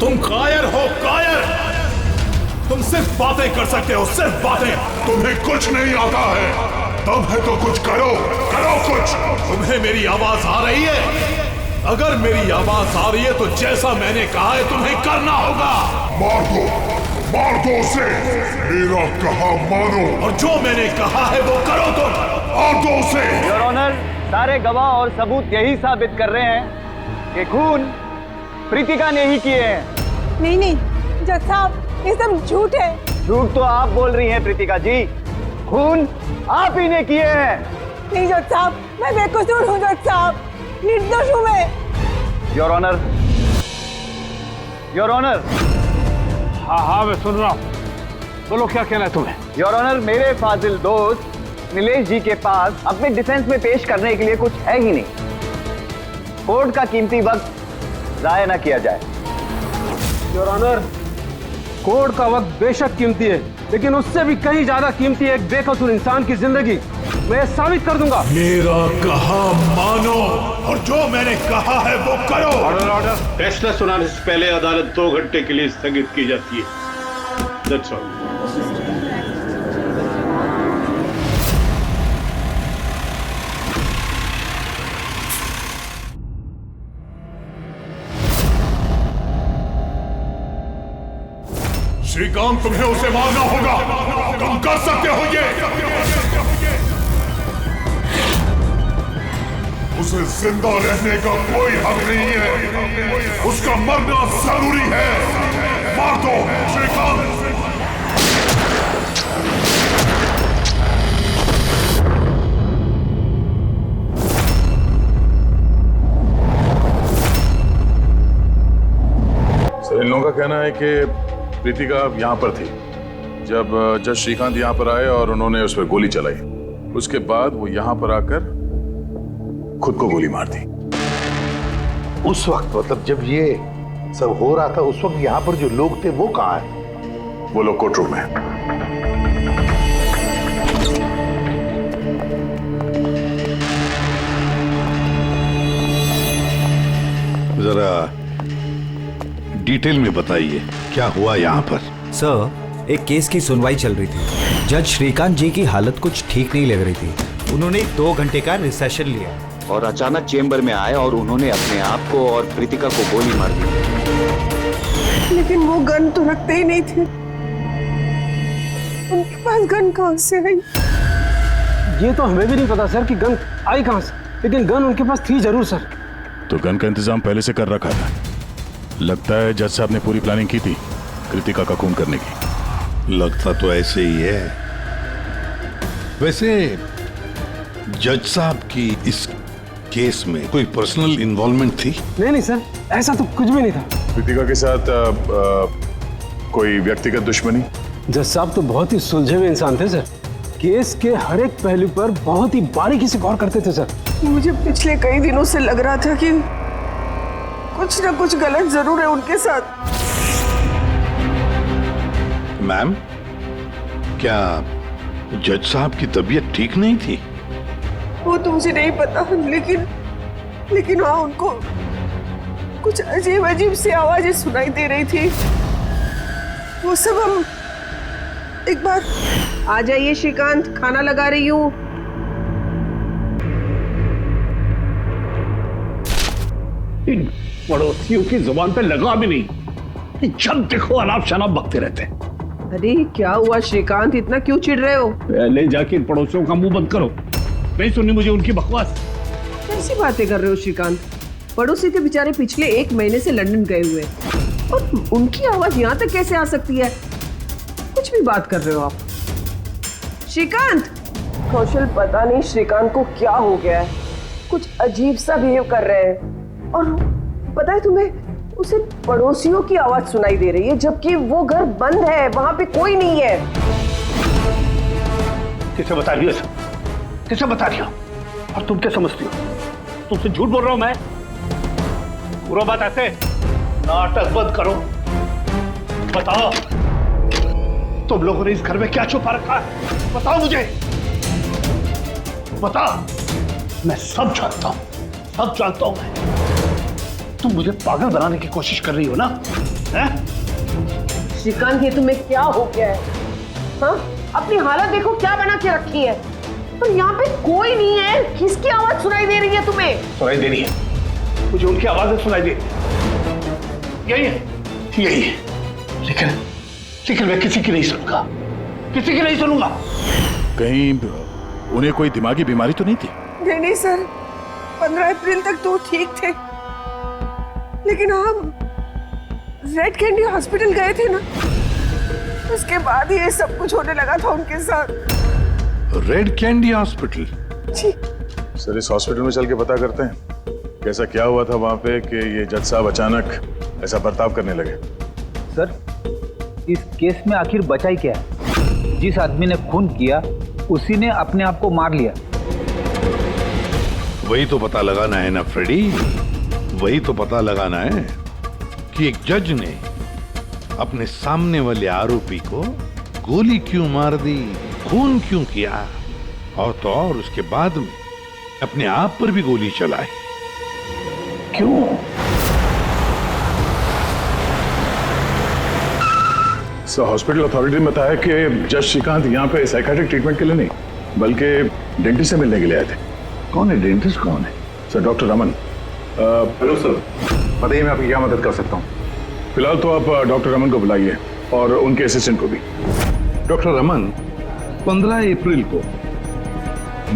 तुम कायर हो, कायर। तुम सिर्फ बातें कर सकते हो, सिर्फ बातें। तुम्हें कुछ नहीं आता है। दम है तो कुछ करो, करो कुछ। तुम्हें मेरी आवाज आ रही है? अगर मेरी आवाज आ रही है तो जैसा मैंने कहा है तुम्हें करना होगा। मार दो उसे। मेरा कहा मानो और जो मैंने कहा है वो करो तुम। मार दो उसे। योर ऑनर, सारे गवाह और सबूत यही साबित कर रहे हैं कि खून प्रीतिका ने ही किए हैं। नहीं नहीं जज साहब, ये सब झूठ है। झूठ तो आप बोल रही हैं प्रीतिका जी, खून आप ही ने किए हैं। नहीं जज साहब, मैं बेकसूर हूँ जज साहब, निर्दोष हूँ मैं। Your honour, your honour. हाँ मैं सुन रहा हूँ, बोलो क्या कहना है तुम्हें। योर ऑनर, मेरे फाजिल दोस्त नीलेश जी के पास अपने डिफेंस में पेश करने के लिए कुछ है ही नहीं। कोर्ट का कीमती वक्त जाया न किया जाए। योर ऑनर, कोर्ट का वक्त बेशक कीमती है, लेकिन उससे भी कहीं ज्यादा कीमती है एक बेकसूर इंसान की जिंदगी। मैं ये साबित कर दूंगा। मेरा कहा मानो और जो मैंने कहा है वो करो। Order order. फैसला सुनाने से पहले अदालत 2 घंटे के लिए स्थगित की जाती है। That's all. श्रीकांत, तुम्हें उसे मारना होगा। तुम कर सकते हो ये। उसे जिंदा रहने का कोई हक नहीं है। उसका मरना जरूरी है। मार दो श्रीकांत। इन लोगों का कहना है कि प्रीतिका यहाँ पर थी जब जज श्रीकांत यहाँ पर आए और उन्होंने उस पर गोली चलाई। उसके बाद वो यहाँ पर आकर खुद को गोली मार दी। उस वक्त मतलब जब ये सब हो रहा था, उस वक्त यहाँ पर जो लोग थे वो कहाँ है? वो लोग कोर्ट रूम में। जरा डिटेल में बताइए क्या हुआ यहाँ पर। सर, एक केस की सुनवाई चल रही थी। जज श्रीकांत जी की हालत कुछ ठीक नहीं लग रही थी। उन्होंने 2 घंटे का रिसेशन लिया और अचानक चेंबर में आए और उन्होंने अपने आप को और प्रीतिका को गोली मार दी। लेकिन वो गन तो रखते ही नहीं थे। उनके पास गन कहाँ से आई? ये तो हमें भी नहीं पता सर कि गन आई कहाँ से, लेकिन गन उनके पास थी जरूर सर। तो गन का इंतजाम पहले से कर रखा था। लगता है जज साहब ने पूरी प्लानिंग की थी कृतिका का खून करने की। लगता तो ऐसे ही है। वैसे जज साहब की इस केस में कोई पर्सनल इन्वॉल्वमेंट थी? नहीं सर, ऐसा तो कुछ भी नहीं था। कृतिका के साथ कोई व्यक्तिगत दुश्मनी? जज साहब तो बहुत ही सुलझे हुए इंसान थे सर। केस के हर एक पहलू पर बहुत ही बारीकी से गौर करते थे सर। मुझे पिछले कई दिनों से लग रहा था कि कुछ ना कुछ गलत जरूर है उनके साथ। मैम, क्या जज साहब की तबीयत ठीक नहीं थी? वो तो मुझे नहीं पता, लेकिन हाँ, उनको कुछ अजीब अजीब सी आवाजें सुनाई दे रही थी। वो सब हम एक बार। आ जाइए श्रीकांत, खाना लगा रही हूँ। इन पड़ोसियों की जुबान पे लगा भी नहीं, जब देखो अनाप शनाप बकते रहते हैं। अरे क्या हुआ श्रीकांत, इतना क्यों चिढ़ रहे हो? पहले जाके इन पड़ोसियों का मुंह बंद करो, नहीं सुननी मुझे उनकी बकवास। कैसी बातें कर रहे हो श्रीकांत? पड़ोसी के बेचारे पिछले 1 महीने से लंदन गए हुए और उनकी आवाज यहाँ तक कैसे आ सकती है? कुछ भी बात कर रहे हो आप श्रीकांत। कौशल, पता नहीं श्रीकांत को क्या हो गया है, कुछ अजीब सा बिहेव कर रहे हैं। और पता है तुम्हें, उसे पड़ोसियों की आवाज सुनाई दे रही है जबकि वो घर बंद है, वहां पे कोई नहीं है। किसे बता दिया सब? किसे बता दिया? और तुम क्या समझती हो? तुमसे झूठ बोल रहा हूं मैं? पूरा बात ऐसे, नाटक बंद करो। बताओ तुम लोगों ने इस घर में क्या छुपा रखा है? बताओ मुझे, बताओ। मैं सब जानता हूं, सब जानता हूं मैं। तुम मुझे पागल बनाने की कोशिश कर रही हो ना? हैं? श्रीकांत, ये तुम्हें क्या हो गया है? हाँ, अपनी हालत देखो क्या बना के रखी है। और यहाँ पे कोई नहीं है, किसकी आवाज सुनाई दे रही है तुम्हें? सुनाई दे रही है, मुझे उनकी आवाजें सुनाई दे यही है, यही है। लेकिन मैं किसी की नहीं सुनूंगा, किसी की नहीं सुनूंगा। कहीं उन्हें कोई दिमागी बीमारी तो नहीं थी? नहीं सर, 15 अप्रैल तक तो ठीक थे, लेकिन हम रेड कैंडी हॉस्पिटल गए थे ना, उसके बाद ये सब कुछ होने लगा था उनके साथ। Red candy hospital? जी सर, इस हॉस्पिटल में चल के पता करते हैं कैसा क्या हुआ था वहां पे कि ये जज साहब अचानक ऐसा बर्ताव करने लगे। सर, इस केस में आखिर बचा ही क्या है? जिस आदमी ने खून किया उसी ने अपने आप को मार लिया। वही तो पता लगाना है ना फ्रेडी, वही तो पता लगाना है कि एक जज ने अपने सामने वाले आरोपी को गोली क्यों मार दी, खून क्यों किया, और तो और उसके बाद में अपने आप पर भी गोली चलाई। क्यों? सर, हॉस्पिटल अथॉरिटी ने बताया कि जज श्रीकांत यहाँ पे साइकियाट्रिक ट्रीटमेंट के लिए नहीं बल्कि डेंटिस्ट से मिलने के लिए आए थे। कौन है डेंटिस्ट? कौन है? Sir, doctor Raman. Hello sir, बताइए मैं आपकी क्या मदद कर सकता हूँ? फिलहाल तो आप डॉक्टर रमन को बुलाइए और उनके असिस्टेंट को भी। डॉक्टर रमन, 15 अप्रैल को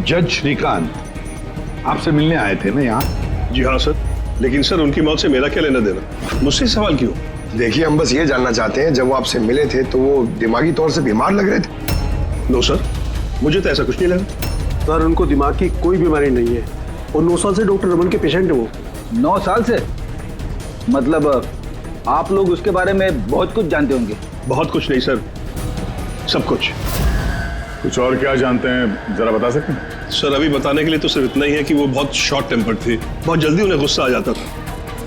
जज श्रीकांत आपसे मिलने आए थे ना यहाँ? जी हाँ सर, लेकिन सर उनकी मौत से मेरा क्या लेना देना? मुझसे सवाल क्यों? देखिए, हम बस ये जानना चाहते हैं, जब वो आपसे मिले थे तो वो दिमागी तौर से बीमार लग रहे थे? नो सर, मुझे तो ऐसा कुछ नहीं लगा। सर, उनको दिमाग की कोई बीमारी नहीं है और 9 साल से डॉक्टर रमन के पेशेंट है वो। 9 साल से? मतलब आप लोग उसके बारे में बहुत कुछ जानते होंगे। बहुत कुछ नहीं सर, सब कुछ। कुछ और क्या जानते हैं जरा बता सकते हैं? सर, अभी बताने के लिए तो सिर्फ इतना ही है कि वो बहुत शॉर्ट टेम्पर्ड थे, बहुत जल्दी उन्हें गुस्सा आ जाता था,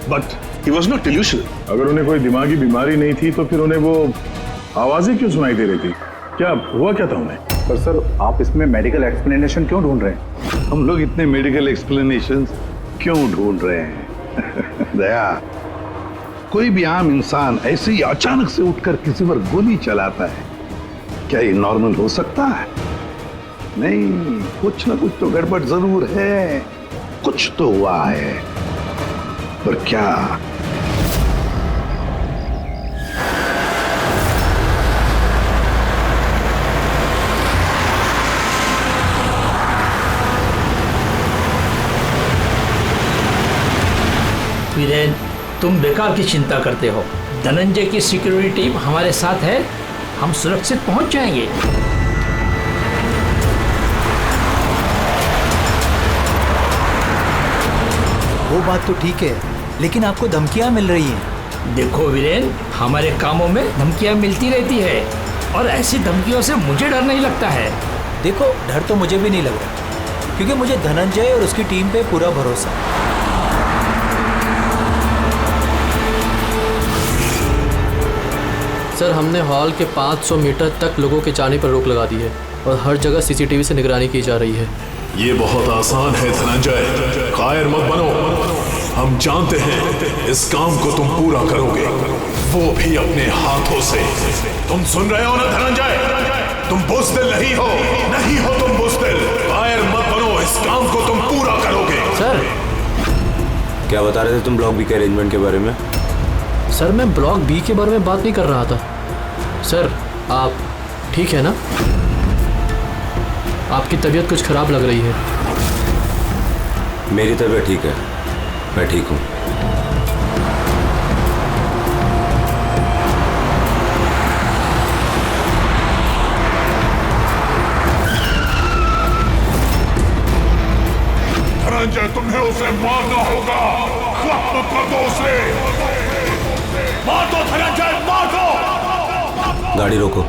but he was not delusional. अगर उन्हें कोई दिमागी बीमारी नहीं थी तो फिर उन्हें वो आवाजें क्यों सुनाई दे रही थी? क्या हुआ क्या था उन्हें? पर सर, आप इसमें मेडिकल एक्सप्लेनेशन क्यों ढूंढ रहे हैं? हम लोग इतने मेडिकल एक्सप्लेनेशन क्यों ढूंढ रहे हैं? दया, कोई भी आम इंसान ऐसे ही अचानक से उठकर किसी पर गोली चलाता है, क्या ये नॉर्मल हो सकता है? नहीं, कुछ ना कुछ तो गड़बड़ जरूर है, कुछ तो हुआ है, पर क्या? वीरेन, तुम बेकार की चिंता करते हो। धनंजय की सिक्योरिटी टीम हमारे साथ है, हम सुरक्षित पहुंच जाएंगे। वो बात तो ठीक है, लेकिन आपको धमकियां मिल रही हैं। देखो वीरेन, हमारे कामों में धमकियां मिलती रहती है और ऐसी धमकियों से मुझे डर नहीं लगता है। देखो, डर तो मुझे भी नहीं लग रहा, क्योंकि मुझे धनंजय और उसकी टीम पे पूरा भरोसा है। सर, हमने हॉल के 500 मीटर तक लोगों के जाने पर रोक लगा दी है और हर जगह सीसीटीवी से निगरानी की जा रही है। ये बहुत आसान है धनंजय, कायर मत बनो। हम जानते हैं इस काम को तुम पूरा करोगे, वो भी अपने हाथों से। तुम सुन रहे हो ना धनंजय? तुम बुज़दिल नहीं हो, नहीं हो तुम बुज़दिल। कायर मत बनो, इस काम को तुम पूरा करोगे। सर, क्या बता रहे थे तुम ब्लॉक बी के अरेंजमेंट के बारे में? सर, मैं ब्लॉक बी के बारे में बात नहीं कर रहा था। सर, आप ठीक है ना? आपकी तबीयत कुछ खराब लग रही है। मेरी तबीयत ठीक है, मैं ठीक हूँ। धनंजय, तुम्हें उसे मारना होगा। खत्म कर दो उसे। मार दो धनंजय, मार दो। गाड़ी रोको।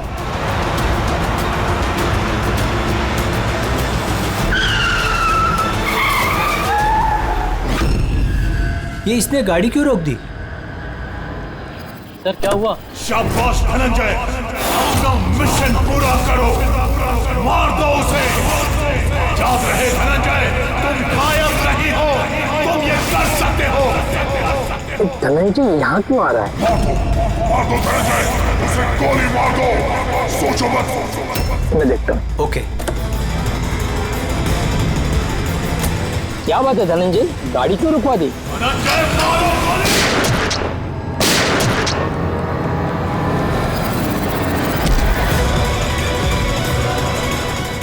ये इसने गाड़ी क्यों रोक दी? सर, क्या हुआ? शाबाश धनंजय, अपना मिशन पूरा करो। मार दो उसे। याद रहे धनंजय, तुम कायर नहीं हो, तुम ये कर सकते हो। धनंजय यहाँ क्यों आ रहा है? मार दो धनंजय, उसे गोली मार दो, सोचो मत। मैं देखता हूँ। ओके। क्या बात है धनंजय, गाड़ी क्यों रुकवा दी?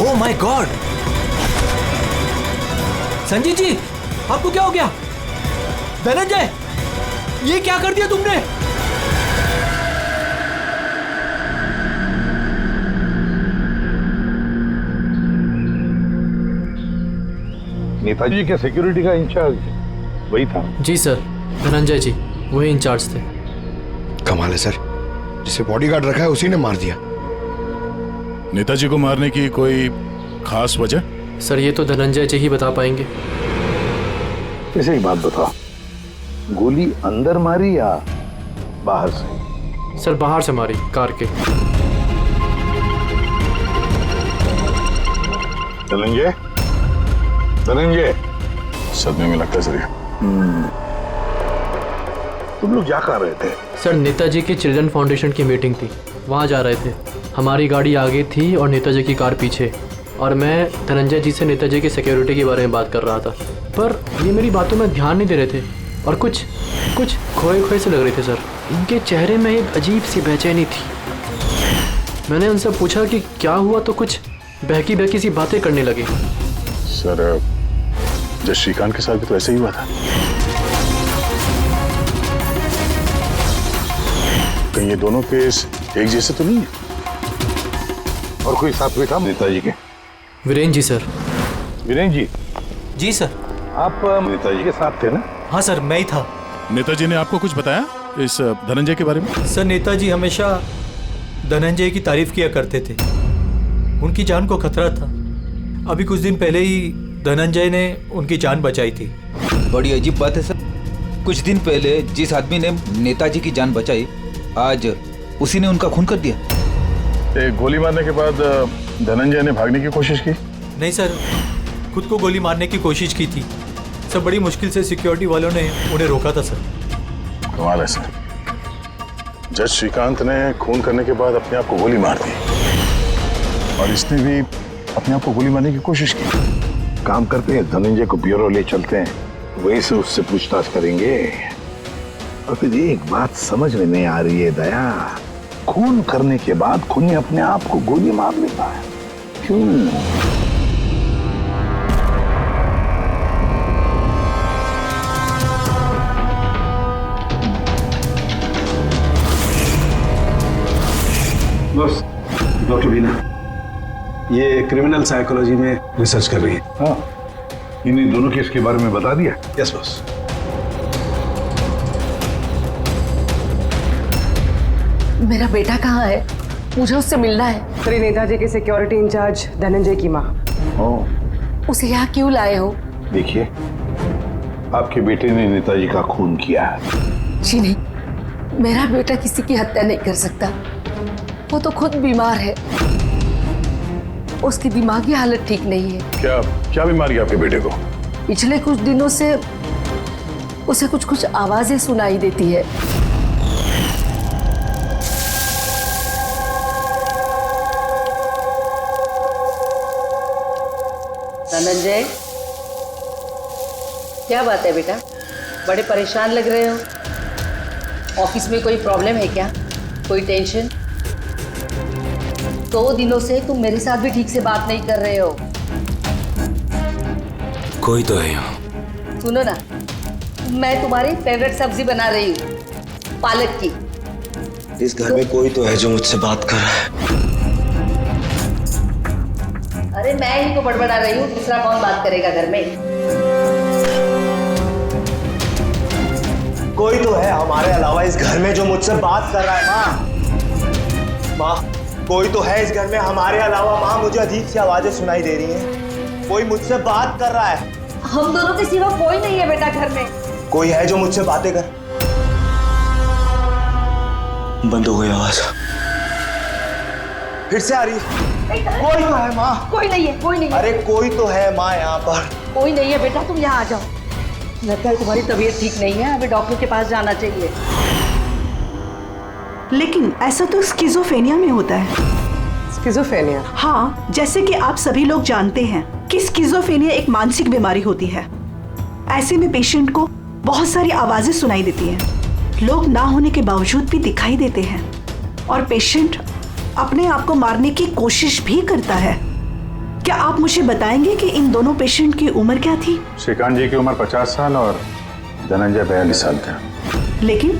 Oh my god! Sanjeet ji, आपको क्या हो गया? धनंजय, ये क्या कर दिया तुमने? नेताजी के सिक्योरिटी का इंचार्ज वही था? जी सर, धनंजय जी वही इंचार्ज थे। कमाल है सर, जिसे बॉडीगार्ड रखा है उसी ने मार दिया। नेताजी को मारने की कोई खास वजह? सर ये तो धनंजय जी ही बता पाएंगे। इसे एक बात बताओ, गोली अंदर मारी या बाहर से? सर बाहर से मारी, कार के। धनंजय, धनंजय, सदमे में लगता है सर। तुम लोग क्या कर रहे थे? सर नेताजी की चिल्ड्रन फाउंडेशन की मीटिंग थी, वहाँ जा रहे थे। हमारी गाड़ी आगे थी और नेताजी की कार पीछे, और मैं धनंजय जी से नेताजी की सिक्योरिटी के बारे में बात कर रहा था, पर ये मेरी बातों में ध्यान नहीं दे रहे थे और कुछ खोए खोए से लग रहे थे सर। इनके चेहरे में एक अजीब सी बेचैनी थी। मैंने उनसे पूछा कि क्या हुआ, तो कुछ बहकी बहकी सी बातें करने लगे। सर जब श्रीकांत के साथ भी तो ऐसे ही हुआ था। कहीं ये दोनों केस एक जैसे तो नहीं है? और कोई साथ में था नेताजी के? वीरेन जी सर। वीरेन जी? जी सर। आप नेताजी के साथ थे ना? हाँ सर, मैं ही था। नेताजी ने आपको कुछ बताया इस धनंजय के बारे में? सर नेताजी हमेशा धनंजय की तारीफ किया करते थे, उनकी जान को खतरा था। अभी कुछ दिन पहले ही धनंजय ने उनकी जान बचाई थी। बड़ी अजीब बात है सर, कुछ दिन पहले जिस आदमी ने नेताजी की जान बचाई, आज उसी ने उनका खून कर दिया। गोली मारने के बाद धनंजय ने भागने की कोशिश की? नहीं सर, खुद को गोली मारने की कोशिश की थी। सब बड़ी मुश्किल से सिक्योरिटी वालों ने उन्हें रोका था सर। कमाल है सर, जज श्रीकांत ने खून करने के बाद अपने आप को गोली मार दी और इसने भी अपने आप को गोली मारने की कोशिश की। काम करते हैं, धनंजय को ब्यूरो ले चलते हैं, वहीं से उससे पूछताछ करेंगे। और फिर एक बात समझ में नहीं आ रही है दया, खून करने के बाद खूनी अपने आप को गोली मार लेता है, क्यों? बस डॉक्टर बीना ये क्रिमिनल साइकोलॉजी में रिसर्च कर रही है। हाँ, इन्हीं दोनों केस के बारे में बता दिया? Yes boss. मेरा बेटा कहाँ है? मुझे उससे मिलना है। श्री नेताजी के सिक्योरिटी इंचार्ज धनंजय की माँ। उसे यहाँ क्यों लाए हो? देखिए, आपके बेटे ने नेताजी का खून किया है। जी नहीं, मेरा बेटा किसी की हत्या नहीं कर सकता। वो तो खुद बीमार है, उसकी दिमागी हालत ठीक नहीं है। क्या बीमारी है आपके बेटे को? पिछले कुछ दिनों से उसे कुछ आवाजें सुनाई देती है। धनंजय, क्या बात है बेटा? बड़े परेशान लग रहे हो। ऑफिस में कोई प्रॉब्लम है क्या? कोई टेंशन? 2 दिनों से तुम मेरे साथ भी ठीक से बात नहीं कर रहे हो। कोई तो है यहाँ। सुनो ना, मैं तुम्हारी फेवरेट सब्जी बना रही हूँ, पालक की। इस घर में कोई तो है जो मुझसे बात कर रहा है। अरे मैं ही तो बड़बड़ा रही हूँ, दूसरा कौन बात करेगा घर में? कोई तो है हमारे अलावा इस घर में जो मुझसे बात कर रहा है। माँ, कोई तो है इस घर में हमारे अलावा। माँ, मुझे अजीब सी आवाजें सुनाई दे रही हैं। कोई मुझसे बात कर रहा है। हम दोनों के सिवा कोई नहीं है बेटा घर में। कोई है जो मुझसे बातें कर। बंद हो गई आवाज, फिर से आ रही है। कोई तो है माँ। कोई नहीं है, कोई नहीं है। अरे कोई तो है माँ यहाँ पर। कोई नहीं है बेटा, तुम यहाँ आ जाओ। लगता है तुम्हारी तबीयत ठीक नहीं है, हमें डॉक्टर के पास जाना चाहिए। लेकिन ऐसा तो स्किज़ोफ्रेनिया में होता है। स्किज़ोफ्रेनिया? हाँ, जैसे कि आप सभी लोग जानते हैं कि स्किज़ोफ्रेनिया एक मानसिक बीमारी होती है। ऐसे में पेशेंट को बहुत सारी आवाजें सुनाई देती हैं, लोग ना होने के बावजूद भी दिखाई देते हैं और पेशेंट अपने आप को मारने की कोशिश भी करता है। क्या आप मुझे बताएंगे कि इन दोनों पेशेंट की उम्र क्या थी? श्रीकांत जी की उम्र 50 साल और धनंजय 42 साल का। लेकिन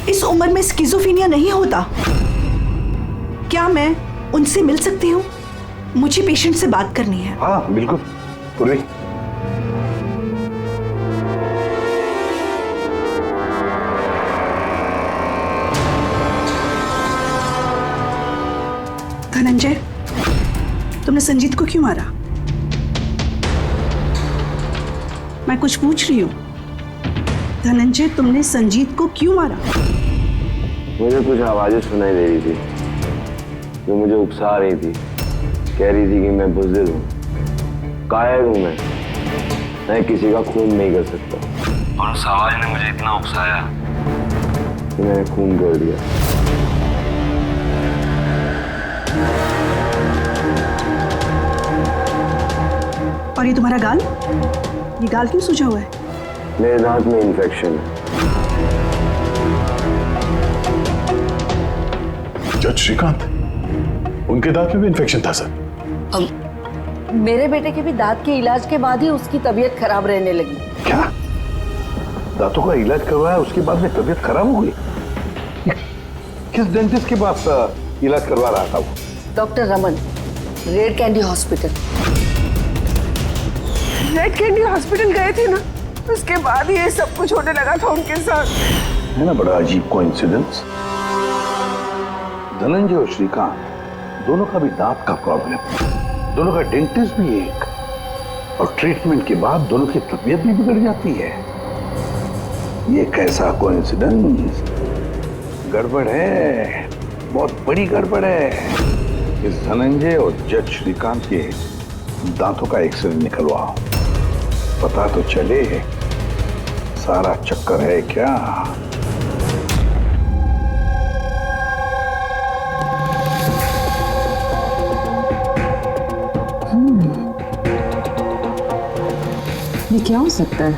इस उम्र में स्किज़ोफ्रेनिया नहीं होता। क्या मैं उनसे मिल सकती हूँ? मुझे पेशेंट से बात करनी है। हाँ बिल्कुल पूर्वी। धनंजय, तुमने संजीत को क्यों मारा? मैं कुछ पूछ रही हूँ। धनंजय, तुमने संजीत को क्यों मारा? मुझे कुछ आवाजें सुनाई दे रही थी जो मुझे उकसा रही थी। कह रही थी कि मैं बुज़दिल हूँ, कायर हूँ, मैं किसी का खून नहीं कर सकता। और उस आवाज ने मुझे इतना उकसाया कि मैंने खून कर दिया। और ये तुम्हारा गाल? ये गाल क्यों सूजा हुआ है? मेरे दांत में इन्फेक्शन है। जज श्रीकांत, उनके दांत में भी इन्फेक्शन था सर। मेरे बेटे के भी दांत के इलाज के बाद ही उसकी तबीयत खराब रहने लगी। क्या? दांतों का इलाज करवाया उसके बाद में तबीयत खराब हो गई? किस डेंटिस्ट के पास इलाज करवा रहा था वो? Doctor Raman, red candy hospital. Red candy hospital गए थे ना, उसके बाद ये सब कुछ होने लगा था उनके साथ। है ना बड़ा अजीब कोइंसिडेंस। धनंजय और श्रीकांत दोनों का भी दांत का प्रॉब्लम, दोनों का डेंटिस्ट भी एक, और ट्रीटमेंट के बाद दोनों की तबीयत भी बिगड़ जाती है। ये कैसा कोइंसिडेंस? गड़बड़ है, बहुत बड़ी गड़बड़ है। इस धनंजय और जज श्रीकांत के दांतों का एक्सरे निकलवाओ, पता तो चले सारा चक्कर है क्या। ये क्या हो सकता है?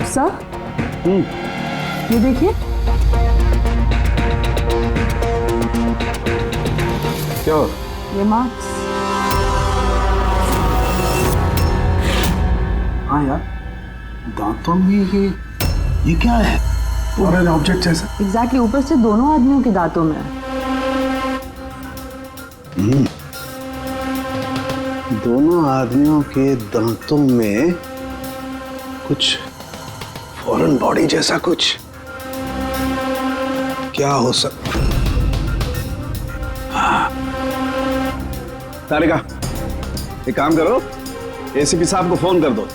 सर, ये देखिए। क्या? ये मार्क्स। हाँ यार, दांतों में ये क्या है? फॉरेन ऑब्जेक्ट जैसा। एग्जैक्टली, ऊपर से दोनों आदमियों के दांतों में है। दोनों आदमियों के दांतों में कुछ फॉरेन बॉडी जैसा कुछ। क्या हो सकता? तारिका, एक काम करो, एसीपी साहब को फोन कर दो,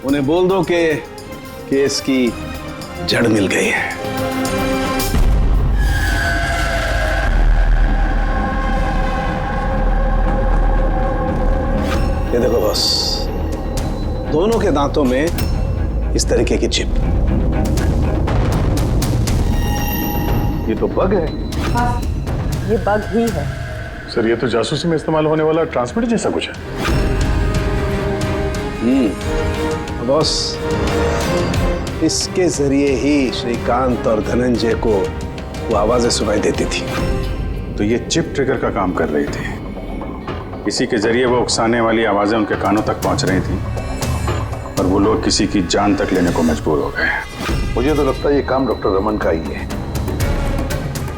उन्हें बोल दो कि केस की जड़ मिल गई है। ये देखो बॉस, दोनों के दांतों में इस तरीके की चिप। ये तो बग है। हाँ, ये बग ही है। सर, ये तो जासूसी में इस्तेमाल होने वाला ट्रांसमीटर जैसा कुछ है। बॉस, इसके जरिए ही श्रीकांत और धनंजय को वो आवाजें सुनाई देती थी। तो ये चिप ट्रिगर का काम कर रही थी। इसी के जरिए वो उकसाने वाली आवाजें उनके कानों तक पहुंच रही थी और वो लोग किसी की जान तक लेने को मजबूर हो गए। मुझे तो लगता है ये काम डॉक्टर रमन का ही है।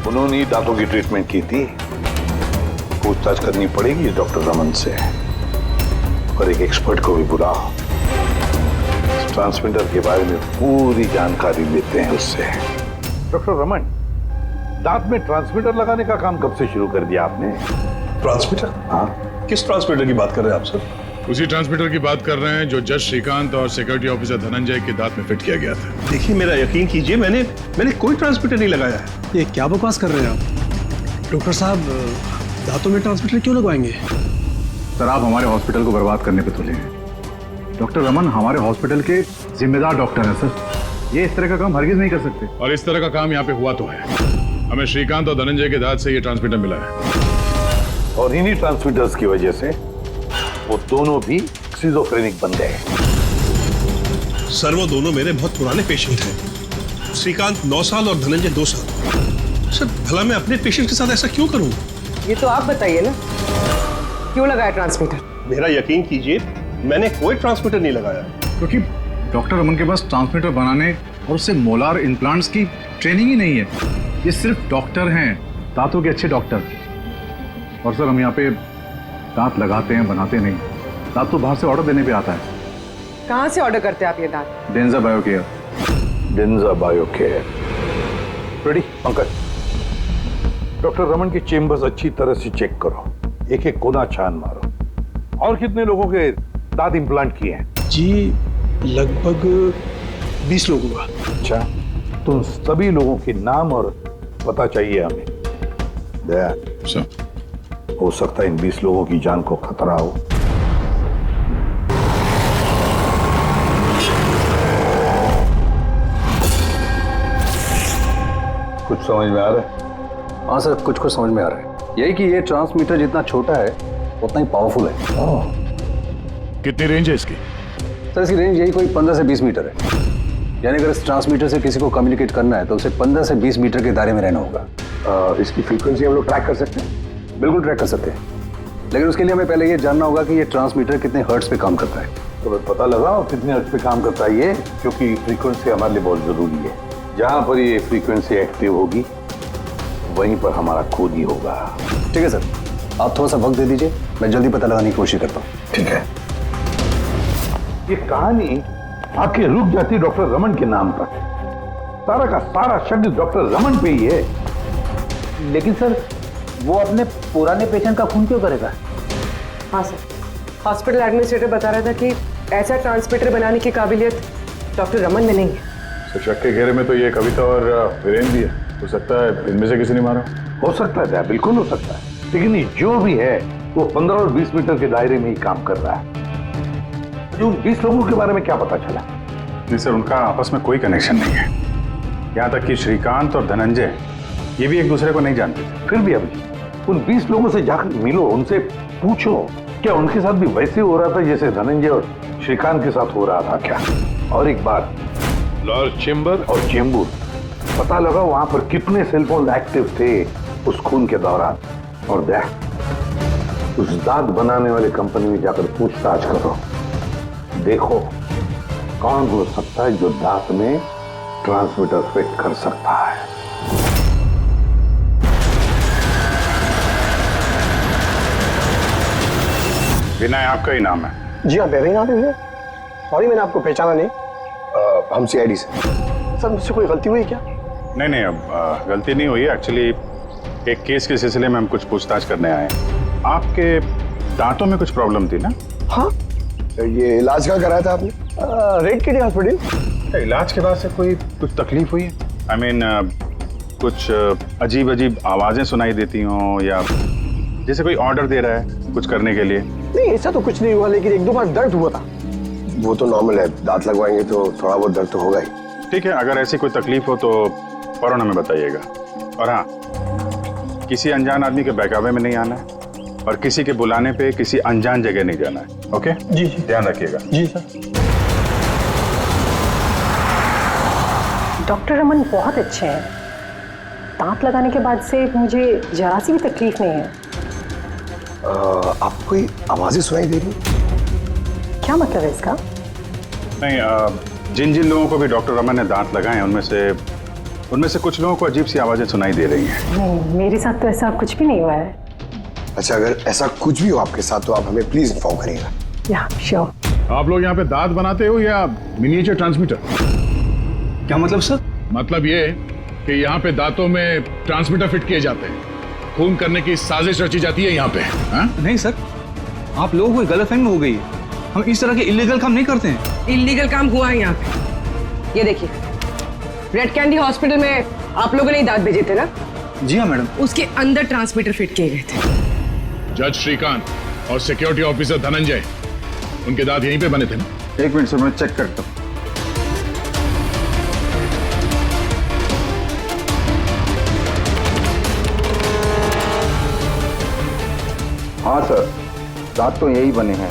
उन्होंने ही दांतों की ट्रीटमेंट की थी। पूछताछ करनी पड़ेगी डॉक्टर रमन से, और एक एक्सपर्ट को भी बुलाओ। ट्रांसमीटर के बारे में पूरी जानकारी लेते हैं उससे। डॉक्टर रमन, दांत में ट्रांसमीटर लगाने का काम कब से शुरू कर दिया आपने? ट्रांसमीटर? हाँ, किस ट्रांसमीटर की बात कर रहे हैं आप सर? उसी ट्रांसमीटर की बात कर रहे हैं जो जज श्रीकांत और सिक्योरिटी ऑफिसर धनंजय के दांत में फिट किया गया था। देखिए, मेरा यकीन कीजिए, मैंने कोई ट्रांसमीटर नहीं लगाया है। ये क्या बकवास कर रहे हैं आप? डॉक्टर साहब, दांतों में ट्रांसमीटर क्यों लगवाएंगे? सर, आप हमारे हॉस्पिटल को बर्बाद करने पे तुले हैं। डॉक्टर रमन हमारे हॉस्पिटल के जिम्मेदार डॉक्टर हैं सर। ये इस तरह का काम हरगिज नहीं कर सकते। और इस तरह का काम यहाँ पे हुआ तो है। हमें श्रीकांत और धनंजय के दांत से ये ट्रांसमीटर मिला है और इन्हीं ट्रांसमीटर्स की वजह से वो दोनों भी स्किज़ोफ्रेनिक बन गए। सर वो दोनों मेरे बहुत पुराने पेशेंट हैं। श्रीकांत 9 साल और धनंजय 2 साल। सर भला मैं अपने पेशेंट के साथ ऐसा क्यों करूं? ये तो आप बताइए ना, क्यों लगाया ट्रांसमीटर? मेरा यकीन कीजिए, मैंने कोई ट्रांसमीटर नहीं लगाया। क्योंकि डॉक्टर रमन के पास ट्रांसमीटर बनाने और उससे मोलार इम्प्लांट्स की ट्रेनिंग ही नहीं है। ये सिर्फ डॉक्टर हैं, दांतों के अच्छे डॉक्टर। और सर हम यहाँ पे दांत लगाते हैं, बनाते नहीं। दांत तो बाहर से ऑर्डर देने पे आता है। कहाँ से ऑर्डर करते हैं आप ये दांत? डेंजा बायोकेयर। डेंजा बायोकेयर। रेडी पंकज? डॉक्टर रमन की चेम्बर्स अच्छी तरह से चेक करो, एक एक कोना छान मारो। और कितने लोगों के दांत इम्प्लांट किए हैं? जी लगभग 20 लोगों का। अच्छा, तुम सभी लोगों के नाम और पता चाहिए हमें। दया सर, हो सकता है इन 20 लोगों की जान को खतरा हो। कुछ समझ में आ रहा है? हाँ सर, कुछ समझ में आ रहा है। यही कि ये ट्रांसमीटर जितना छोटा है उतना ही पावरफुल है। कितनी रेंज है इसकी? सर इसकी रेंज यही कोई 15 से 20 मीटर है। यानी अगर इस ट्रांसमीटर से किसी को कम्युनिकेट करना है तो उसे 15 से 20 मीटर के दायरे में रहना होगा। इसकी फ्रीक्वेंसी हम लोग ट्रैक कर सकते हैं? बिल्कुल ट्रैक कर सकते हैं, लेकिन उसके लिए हमें पहले ये जानना होगा कि ये ट्रांसमीटर कितने हर्ट्ज पे काम करता है। तो पता लगाओ कितने हर्ट्ज पे काम करता है ये, क्योंकि फ्रीक्वेंसी हमारे लिए बहुत जरूरी है। जहां पर ये फ्रीक्वेंसी एक्टिव होगी वहीं पर हमारा खोज ही होगा। ठीक है सर, आप थोड़ा सा वक्त दे दीजिए, मैं जल्दी पता लगाने की कोशिश करता हूँ। ठीक है। ये कहानी आके रुक जाती डॉक्टर रमन के नाम पर। सारा का सारा शक डॉक्टर रमन पे ही है। लेकिन सर वो अपने पुराने पेशेंट का खून क्यों करेगा? हाँ सर, हॉस्पिटल एडमिनिस्ट्रेटर बता रहा था कि ऐसा ट्रांसमीटर बनाने की काबिलियत डॉक्टर रमन में नहीं है। तो शक के घेरे में तो ये कविता और वीरेंद्र भी है। हो सकता है इनमें से किसी ने मारा। हो सकता है, बिल्कुल हो सकता है, लेकिन ये जो भी है वो 15 और 20 मीटर के दायरे में ही काम कर रहा है। जो 20 लोगों के बारे में क्या पता चला? नहीं सर, उनका आपस में कोई कनेक्शन नहीं है। यहाँ तक कि श्रीकांत और धनंजय ये भी एक दूसरे को नहीं जानते थे। फिर भी अभी उन 20 लोगों से जाकर मिलो, उनसे पूछो क्या उनके साथ भी वैसे हो रहा था जैसे धनंजय और श्रीकांत के साथ हो रहा था क्या? और एक बात, लॉर्ड चेंबर और चेंबूर, पता लगा वहां पर कितने सेलफोन एक्टिव थे उस खून के दौरान। और देख, उस दांत बनाने वाली कंपनी में जाकर पूछताछ करो, देखो कौन हो सकता है जो दांत में ट्रांसमीटर फिट कर सकता है। विनय आपका ही नाम है? जी हाँ, मेरा ही नाम है। सॉरी मैंने आपको पहचाना नहीं। हम CID से। सर मुझसे कोई गलती हुई क्या? नहीं, अब गलती नहीं हुई। एक्चुअली एक केस के सिलसिले में हम कुछ पूछताछ करने आए हैं। आपके दांतों में कुछ प्रॉब्लम थी ना? हाँ। ये इलाज कहाँ कराया था आपने? रेड किडी हॉस्पिटल। इलाज के बाद से कुछ तकलीफ हुई है? I mean, कुछ अजीब आवाजें सुनाई देती हों या जैसे कोई ऑर्डर दे रहा है कुछ करने के लिए? नहीं ऐसा तो कुछ नहीं हुआ, लेकिन 1-2 बार दर्द हुआ था। वो तो नॉर्मल है, दांत लगवाएंगे तो थोड़ा बहुत दर्द तो होगा ही। ठीक है, अगर ऐसी कोई तकलीफ हो तो फौरन हमें बताइएगा। और हाँ, किसी अनजान आदमी के बहकावे में नहीं आना है और किसी के बुलाने पे किसी अनजान जगह नहीं जाना है। ओके जी, ध्यान रखिएगा। जी सर। डॉक्टर रमन बहुत अच्छे हैं। दांत लगाने के बाद से मुझे जरा सी भी तकलीफ नहीं है। आपको कोई आवाजें सुनाई दे रही? क्या मतलब है इसका? नहीं, जिन लोगों को भी डॉक्टर रमन ने दांत लगाए हैं उनमें से कुछ लोगों को अजीब सी आवाजें सुनाई दे रही हैं। नहीं, मेरे साथ तो ऐसा कुछ भी नहीं हुआ है। अच्छा, अगर ऐसा कुछ भी हो आपके साथ तो आप हमें प्लीज इन्फॉर्म करिएगा। या श्योर। आप लोग यहाँ पे दांत बनाते हो या मिनिएचर ट्रांसमीटर? क्या मतलब सर? मतलब ये कि यहाँ पे दांतों में ट्रांसमीटर फिट किए जाते हैं, खून करने की साजिश रची जाती है यहाँ पे। नहीं सर, आप लोगों को गलतफहमी हो गई है। हम इस तरह के इलीगल काम नहीं करते हैं। इलीगल काम हुआ है यहाँ पे। ये देखिए, रेड कैंडी हॉस्पिटल में आप लोगों ने ही दांत भेजे थे ना? जी हाँ मैडम। उसके अंदर ट्रांसमीटर फिट किए गए थे। जज श्रीकांत और सिक्योरिटी ऑफिसर धनंजय, उनके दांत यहीं पे बने थे ना? एक मिनट सर, मैं चेक करता हूँ। हाँ सर, दांत तो यही बने हैं,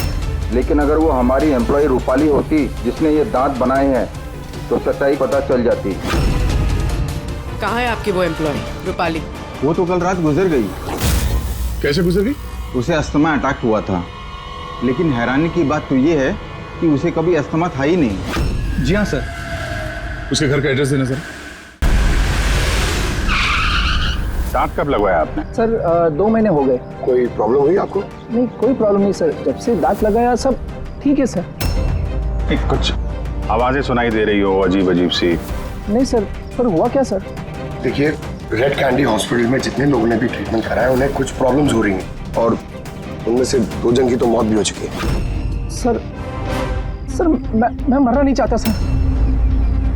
लेकिन अगर वो हमारी एम्प्लॉय रूपाली होती जिसने ये दांत बनाए हैं तो सच्चाई पता चल जाती। कहाँ है आपकी वो एम्प्लॉय रूपाली? वो तो कल रात गुजर गई। कैसे गुजर गई? उसे अस्थमा अटैक हुआ था, लेकिन हैरानी की बात तो ये है कि उसे कभी अस्थमा था ही नहीं। जी हाँ सर। उसके घर का एड्रेस देना सर। दांत कब लगवाया आपने? सर 2 महीने हो गए। कोई प्रॉब्लम हुई आपको? नहीं, कोई प्रॉब्लम नहीं सर, जब से दांत लगाया सब ठीक है सर। कुछ आवाजें सुनाई दे रही हो अजीब अजीब सी? नहीं सर, पर हुआ क्या सर? देखिए, रेड कैंडी हॉस्पिटल में जितने लोगों ने भी ट्रीटमेंट कराया उन्हें कुछ प्रॉब्लम्स हो रही हैं और उनमें से 2 जन की तो मौत भी हो चुकी है। सर मैं मरना नहीं चाहता सर।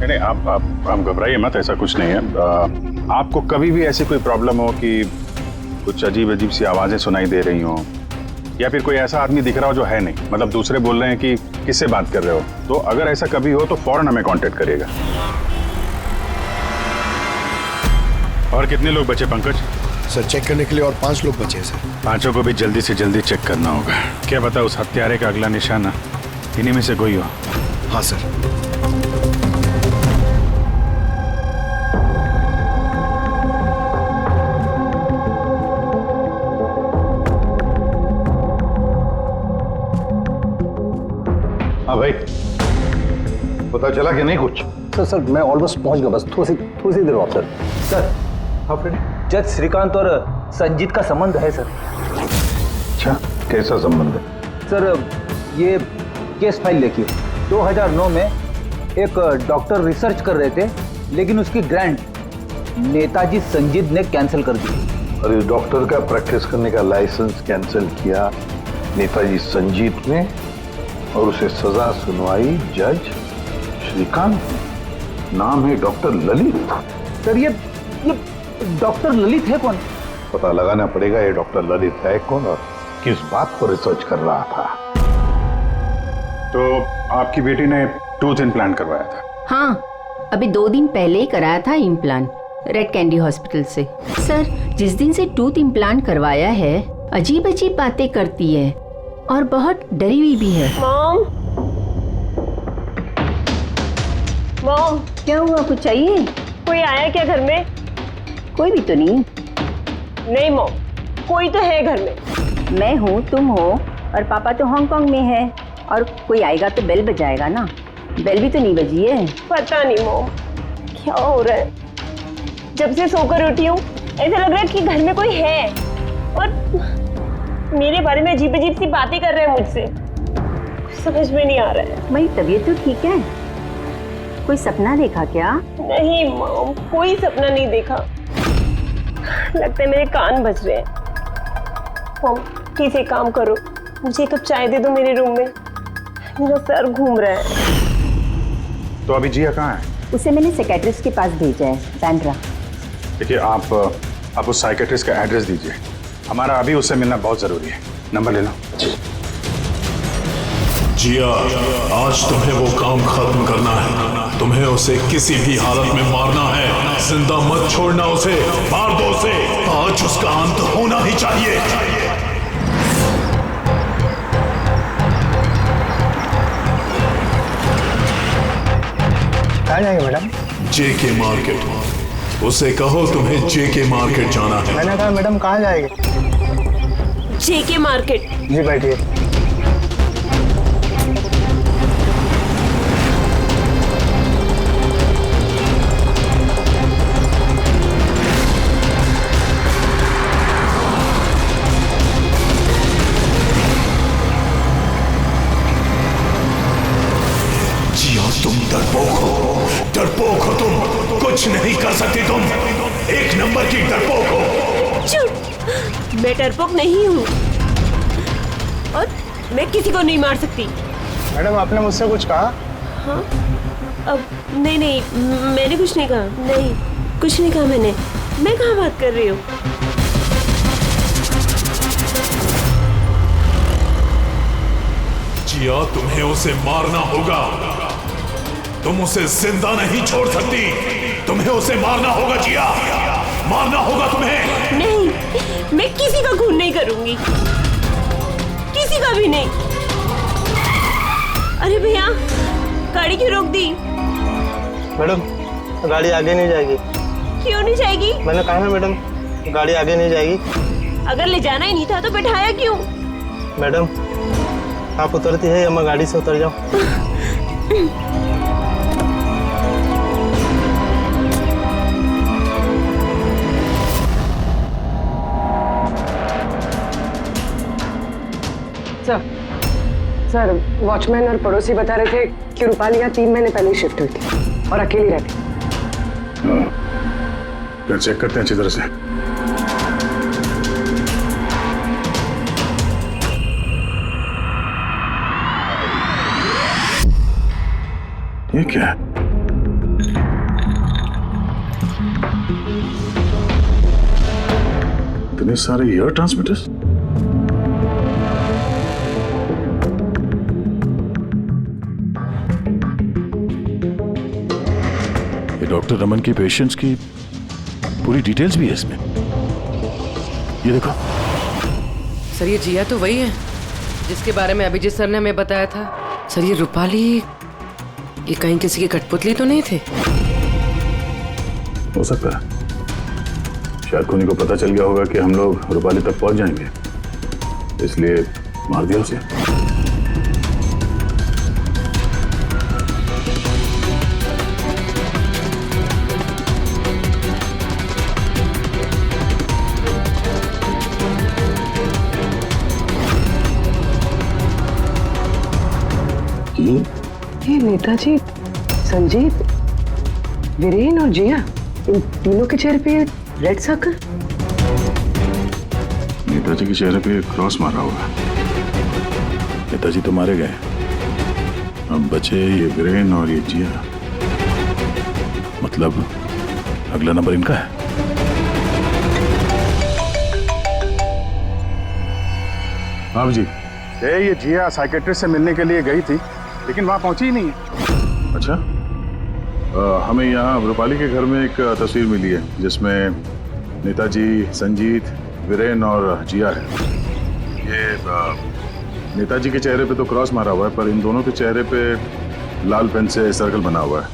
नहीं, आप घबराइए मत, ऐसा कुछ नहीं है। आपको कभी भी ऐसी कोई प्रॉब्लम हो कि कुछ अजीब अजीब सी आवाजें सुनाई दे रही हो, या फिर कोई ऐसा आदमी दिख रहा हो जो है नहीं, मतलब दूसरे बोल रहे हैं कि किससे बात कर रहे हो, तो अगर ऐसा कभी हो तो फौरन हमें कांटेक्ट करिएगा। और कितने लोग बचे पंकज? सर, चेक करने के लिए और 5 लोग बचे हैं सर। 5 को भी जल्दी से जल्दी चेक करना होगा। क्या पता उस हत्यारे का अगला निशाना इन्हीं में से कोई हो। हाँ सर। हाँ भाई, पता चला कि नहीं कुछ? सर मैं ऑलमोस्ट पहुंच गया, बस थोड़ी सी देर और सर। सर, हाँ फ्रेंड, जज श्रीकांत और संजीत का संबंध है सर। अच्छा, कैसा संबंध है? सर, ये केस फाइल देखिए। 2009 में एक डॉक्टर रिसर्च कर रहे थे, लेकिन उसकी ग्रांट नेताजी संजीत ने कैंसिल कर दी। और इस डॉक्टर का प्रैक्टिस करने का लाइसेंस कैंसिल किया नेताजी संजीत ने, और उसे सजा सुनवाई जज श्रीकांत ने। नाम है डॉक्टर ललित। सर, ये डॉक्टर ललित है कौन? पता लगाना पड़ेगा ये डॉक्टर ललित है कौन और किस बात पर रिसर्च कर रहा था। तो आपकी बेटी ने टूथ इम्प्लांट करवाया था? हाँ, अभी 2 दिन पहले ही कराया था इम्प्लांट रेड कैंडी हॉस्पिटल से। सर, जिस दिन से टूथ इम्प्लांट करवाया है अजीब अजीब बातें करती है और बहुत डरी हुई भी है। मॉम, क्या हुआ, कुछ चाहिए? कोई आया क्या घर में? कोई भी तो नहीं। नहीं मॉम, कोई तो है घर में। मैं हूँ, तुम हो, और पापा तो हांगकांग में है, और कोई आएगा तो बेल बजाएगा ना। बेल भी तो नहीं बजी है। पता नहीं मॉम क्या हो रहा है, जब से सोकर उठी हूँ ऐसा लग रहा है कि घर में कोई है और मेरे बारे में अजीब अजीब सी बातें कर रहे हैं मुझसे। समझ में नहीं आ रहा है। मेरी तबीयत तो ठीक है। कोई सपना देखा क्या? नहीं मॉम, कोई सपना नहीं देखा। लगता है मेरे कान बज रहे हैं। मॉम, प्लीज एक काम करो, मुझे एक कप चाय दे दो मेरे रूम में, मेरा सर घूम रहा है। तो अभी जिया कहाँ है? उसे मैंने साइकियाट्रिस्ट के पास भेजा है, बैंड्रा। देखिए, आप उस साइकियाट्रिस्ट का एड्रेस दीजिए, हमारा अभी उससे मिलना बहुत जरूरी है। नंबर ले लो। जिया, आज तुम्हें वो काम खत्म करना है। तुम्हें उसे किसी भी हालत में मारना है। जिंदा मत छोड़ना उसे, मार दो उसे। आज उसका अंत होना ही चाहिए। कहाँ जाएंगे मैडम? जेके मार्केट। उसे कहो तुम्हें जेके मार्केट जाना है। मैंने कहा मैडम कहाँ जाएंगे? जेके मार्केट। जी बैठिए। तुम डरपोक हो तुम, कुछ नहीं कर सकती तुम, 1 नंबर की डरपोक हो। झूठ, मैं डरपोक नहीं हूँ और मैं किसी को नहीं मार सकती। मैडम, आपने मुझसे कुछ कहा? हाँ, अब नहीं, मैंने कुछ नहीं कहा। नहीं, कुछ नहीं कहा मैंने। मैं कहाँ बात कर रही हूँ? जिया, तुम्हें उसे मारना होगा। तुम उसे जिंदा नहीं छोड़ सकती, तुम्हें उसे मारना होगा जिया, मारना होगा तुम्हें। नहीं, मैं किसी का खून नहीं करूंगी, किसी का भी नहीं। अरे भैया, गाड़ी क्यों रोक दी? मैडम, गाड़ी आगे नहीं जाएगी। क्यों नहीं जाएगी? मैंने कहा ना मैडम, गाड़ी आगे नहीं जाएगी। अगर ले जाना ही नहीं था तो बैठाया क्यों? मैडम, आप उतरती है या मैं गाड़ी से उतर जाऊं? सर, वॉचमैन और पड़ोसी बता रहे थे कि रूपाली यहाँ 3 महीने पहले ही शिफ्ट हुई थी और अकेली रहती। फिर चेक करते हैं अच्छी तरह से। ये क्या है? इतने सारे एयर ट्रांसमिटर्स। ये डॉक्टर रमन की पेशेंट्स की पूरी डिटेल्स भी है इसमें। ये देखो। सर, ये जिया तो वही है जिसके बारे में अभिजीत सर ने हमें बताया था। सर, ये रूपाली, ये कहीं किसी की कठपुतली तो नहीं थे? हो सकता है, शायद खुनी को पता चल गया होगा कि हम लोग रूपाली तक पहुंच जाएंगे, इसलिए मार दिया उसे। ये नेताजी, संजीत, वीरेन और जिया, इन तीनों के चेहरे पे रेड सर्कल। नेताजी के चेहरे पे क्रॉस मारा हुआ। नेताजी तो मारे गए, अब बचे ये वीरेन और ये जिया। मतलब अगला नंबर इनका है। हाँ जी, ये जिया साइकेट्रिस्ट से मिलने के लिए गई थी, लेकिन वहां पहुंची ही नहीं है। अच्छा, हमें यहाँ रूपाली के घर में एक तस्वीर मिली है जिसमें नेताजी, संजीत, वीरेन और जिया है। ये नेताजी के चेहरे पे तो क्रॉस मारा हुआ है, पर इन दोनों के चेहरे पे लाल पेन से सर्कल बना हुआ है।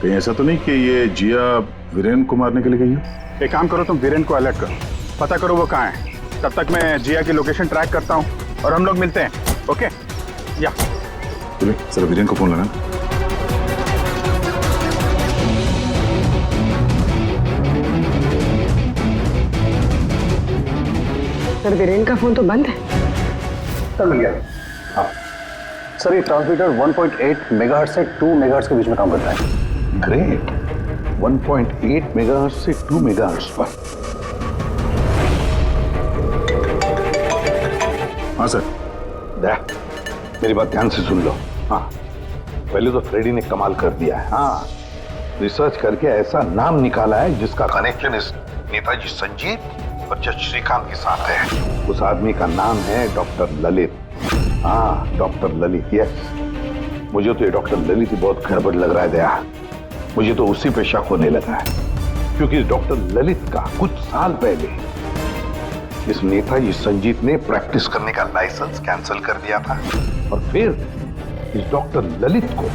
कहीं ऐसा तो नहीं कि ये जिया वीरेन को मारने के लिए गई है? एक काम करो, तुम वीरेन को अलर्ट करो, पता करो वो कहाँ है। तब तक मैं जिया की लोकेशन ट्रैक करता हूँ और हम लोग मिलते हैं। ओके? या सर, वीरेन को फोन लगाना। सर, वीरेन का फोन तो बंद है। सर, मिल गया। हाँ सर, ये ट्रांसमीटर 1.8 मेगाहर्ट्ज से 2 मेगाहर्ट्ज के बीच में काम करता है। ग्रेट, 1.8 मेगाहर्ट्ज से 2 मेगाहर्ट्ज पर। हाँ सर। मेरी बात ध्यान से सुन लो। हाँ, पहले तो फ्रेडी ने कमाल कर दिया है। हाँ, रिसर्च करके ऐसा नाम निकाला है जिसका कनेक्शन इस नेताजी संजीत और जज श्रीकांत के साथ है। उस आदमी का नाम है डॉक्टर ललित। हाँ, डॉक्टर ललित। यस, मुझे तो ये डॉक्टर ललित ही बहुत गड़बड़ लग रहा है दया। मुझे तो उसी पे शक होने लगा है, क्योंकि इस डॉक्टर ललित का कुछ साल पहले इस नेताजी संजीत ने प्रैक्टिस करने का लाइसेंस कैंसिल कर दिया था, और फिर इस डॉक्टर ललित को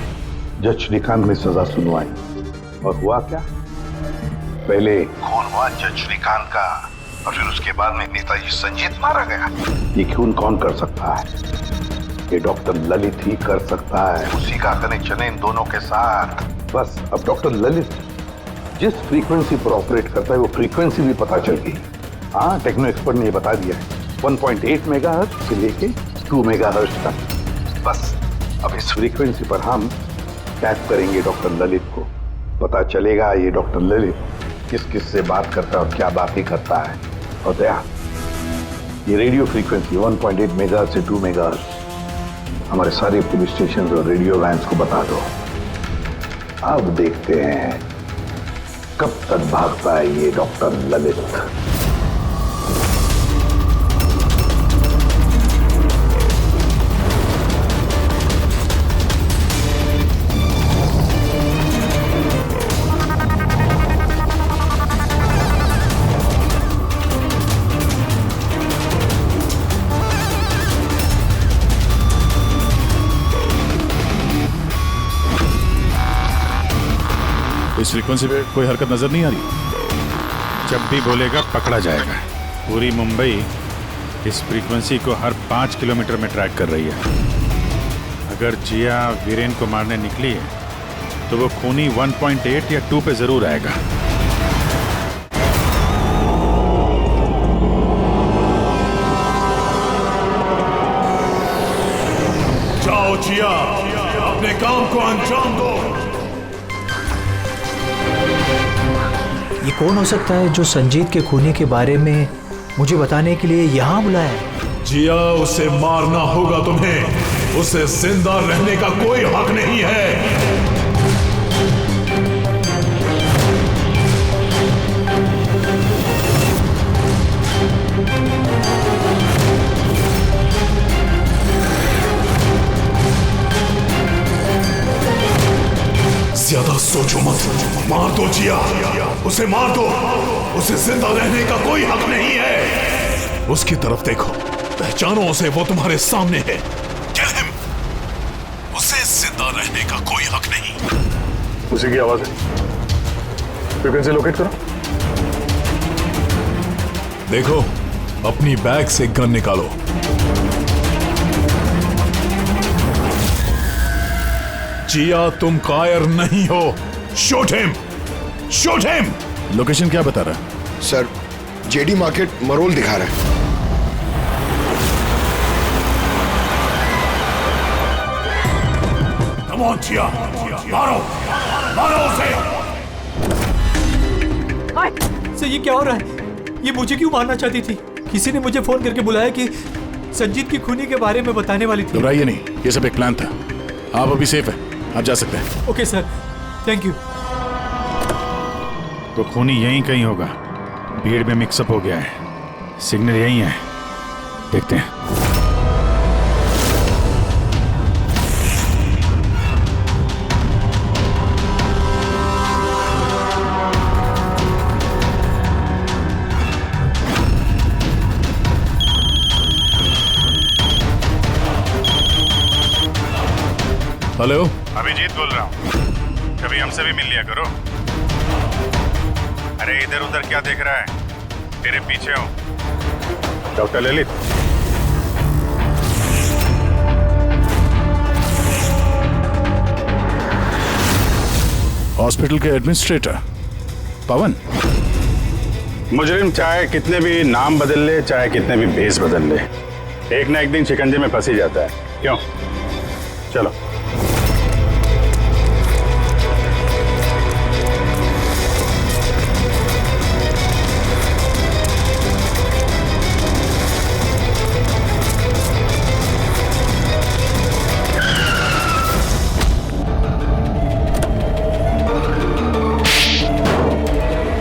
जज श्रीकांत ने सजा सुनवाई। और हुआ क्या? पहले खून हुआ जज श्रीकांत का, और फिर उसके बाद में नेताजी संजीत मारा गया। ये खून कौन कर सकता है? ये डॉक्टर ललित ही कर सकता है। उसी का कनेक्शन है इन दोनों के साथ। बस अब डॉक्टर ललित जिस फ्रीक्वेंसी पर ऑपरेट करता है वो फ्रीक्वेंसी भी पता चल गई। हाँ, टेक्नो एक्सपर्ट ने ये बता दिया है, 1.8 मेगाहर्ट्ज से लेके 2 मेगाहर्ट्ज तक। बस अब इस फ्रीक्वेंसी पर हम टैप करेंगे डॉक्टर ललित को, पता चलेगा ये डॉक्टर ललित किस किस से बात करता है और क्या बातें करता है। और दया, ये रेडियो फ्रीक्वेंसी 1.8 मेगाहर्ट्ज से 2 मेगाहर्ट्ज हमारे सारे पुलिस स्टेशन और रेडियो वैन्स को बता दो। अब देखते हैं कब तक भागता है ये डॉक्टर ललित। इस फ्रीक्वेंसी पे कोई हरकत नजर नहीं आ रही। जब भी बोलेगा पकड़ा जाएगा। पूरी मुंबई इस फ्रीक्वेंसी को हर 5 किलोमीटर में ट्रैक कर रही है। अगर जिया वीरेन को मारने निकली है तो वो खूनी 1.8 या 2 पे जरूर आएगा। जाओ जिया, अपने काम को अंजाम दो। ये कौन हो सकता है जो संजीत के खूनी के बारे में मुझे बताने के लिए यहाँ बुलाया है? जिया, उसे मारना होगा तुम्हें। उसे जिंदा रहने का कोई हक नहीं है। ज्यादा सोचो मत, मार दो जिया, उसे मार दो। उसे जिंदा रहने का कोई हक नहीं है। उसकी तरफ देखो, पहचानो उसे, वो तुम्हारे सामने है। Kill him। उसे जिंदा रहने का कोई हक नहीं। उसी की आवाज है, फ्रीक्वेंसी लोकेट करो। देखो, अपनी बैग से गन निकालो। जिया, तुम कायर नहीं हो। Shoot him, shoot him. Location क्या बता रहा है? सर, जेडी मार्केट मरोल दिखा रहा है। कम ऑन जिया, मारो, मारो उसे। सर, ये क्या हो रहा है? ये मुझे क्यों मारना चाहती थी? किसी ने मुझे फोन करके बुलाया कि संजीत की खूनी के बारे में बताने वाली थी। घबराइए नहीं, ये सब एक प्लान था। आप अभी सेफ हैं, आप जा सकते हैं। Okay sir, thank you. तो खूनी यहीं कहीं होगा। भीड़ में मिक्सअप हो गया है। सिग्नल यहीं है, देखते हैं। हेलो, अभिजीत बोल रहा हूँ। कभी हमसे भी मिल लिया करो। अरे इधर उधर क्या देख रहा है? तेरे पीछे हूँ। डॉक्टर ललित। हॉस्पिटल के एडमिनिस्ट्रेटर पवन। मुजरिम चाहे कितने भी नाम बदल ले, चाहे कितने भी भेस बदल ले, एक ना एक दिन शिकंजे में फंस ही जाता है। क्यों? चलो।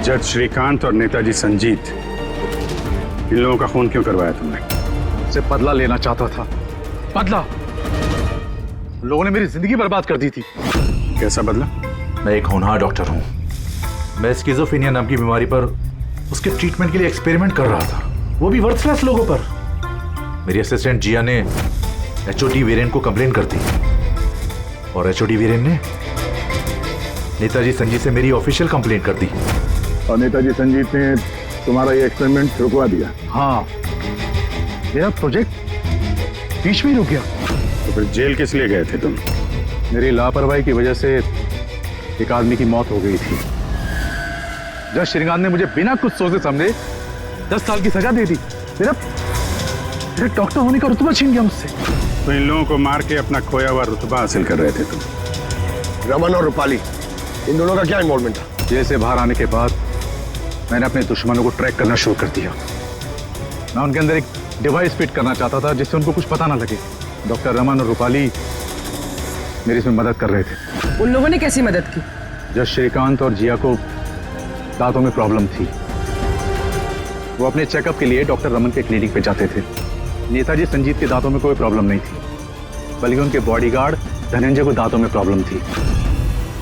जज श्रीकांत और नेताजी संजीत, इन लोगों का खून क्यों करवाया तुमने? से बदला लेना चाहता था। बदला? लोगों ने मेरी जिंदगी बर्बाद कर दी थी। कैसा बदला? मैं एक होनहार डॉक्टर हूँ। मैं स्किज़ोफ्रेनिया नाम की बीमारी पर उसके ट्रीटमेंट के लिए एक्सपेरिमेंट कर रहा था, वो भी वर्थलेस लोगों पर। मेरी असिस्टेंट जिया ने एचओडी वीरेन को कंप्लेन कर दी और एचओडी वीरेन ने नेताजी संजीत से मेरी ऑफिशियल कंप्लेंट कर दी। और नेताजी संजीत ने तुम्हारा ये एक्सपेरिमेंट रुकवा दिया? हाँ, मेरा प्रोजेक्ट बीच में ही रुक गया। तो फिर जेल किस लिए गए थे तुम? मेरी लापरवाही की वजह से एक आदमी की मौत हो गई थी। जज श्रीकांत ने मुझे बिना कुछ सोचे समझे 10 साल की सजा दे दी। मेरा डॉक्टर होने का रुतबा छीन गया मुझसे। तो इन लोगों को मार के अपना खोया हुआ रुतबा हासिल कर रहे थे तुम? रमन और रूपाली, इन दोनों का क्या इन्वॉल्वमेंट था? जेल से बाहर आने के बाद मैंने अपने दुश्मनों को ट्रैक करना शुरू कर दिया। मैं उनके अंदर एक डिवाइस फिट करना चाहता था जिससे उनको कुछ पता ना लगे। डॉक्टर रमन और रूपाली मेरी इसमें मदद कर रहे थे। उन लोगों ने कैसी मदद की? जज श्रीकांत और जिया को दांतों में प्रॉब्लम थी। वो अपने चेकअप के लिए डॉक्टर रमन के क्लिनिक पे जाते थे। नेताजी संजीत के दांतों में कोई प्रॉब्लम नहीं थी, बल्कि उनके बॉडीगार्ड धनंजय को दांतों में प्रॉब्लम थी।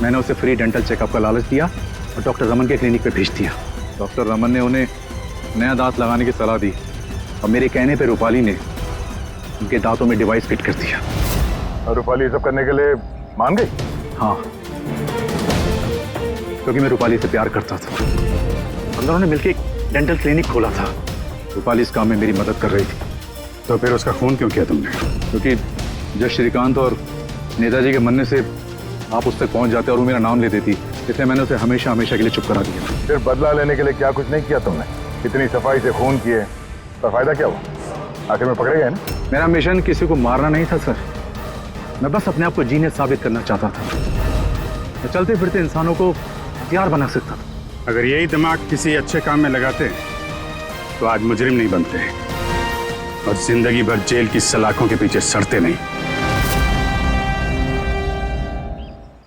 मैंने उसे फ्री डेंटल चेकअप का लालच दिया और डॉक्टर रमन के क्लिनिक पे भेज दिया। डॉक्टर रमन ने उन्हें नया दांत लगाने की सलाह दी और मेरे कहने पे रूपाली ने उनके दांतों में डिवाइस फिट कर दिया। और रूपाली सब करने के लिए मान गई? हाँ, क्योंकि मैं रूपाली से प्यार करता था। हम दोनों ने मिलकर एक डेंटल क्लिनिक खोला था। रूपाली इस काम में मेरी मदद कर रही थी। तो फिर उसका खून क्यों किया तुमने? क्योंकि जब श्रीकांत और नेताजी के मरने से आप उस तक पहुंच जाते और वो मेरा नाम ले देती, इसलिए मैंने उसे हमेशा हमेशा के लिए चुप करा दिया। फिर बदला लेने के लिए क्या कुछ नहीं किया तुमने? इतनी सफाई से खून किए पर फायदा क्या हुआ? आखिर में पकड़े गए ना? मेरा मिशन किसी को मारना नहीं था सर, मैं बस अपने आप को जीनियस साबित करना चाहता था। मैं चलते फिरते इंसानों को हथियार बना सकता था। अगर यही दिमाग किसी अच्छे काम में लगाते तो आज मुजरिम नहीं बनते और जिंदगी भर जेल की सलाखों के पीछे सड़ते नहीं।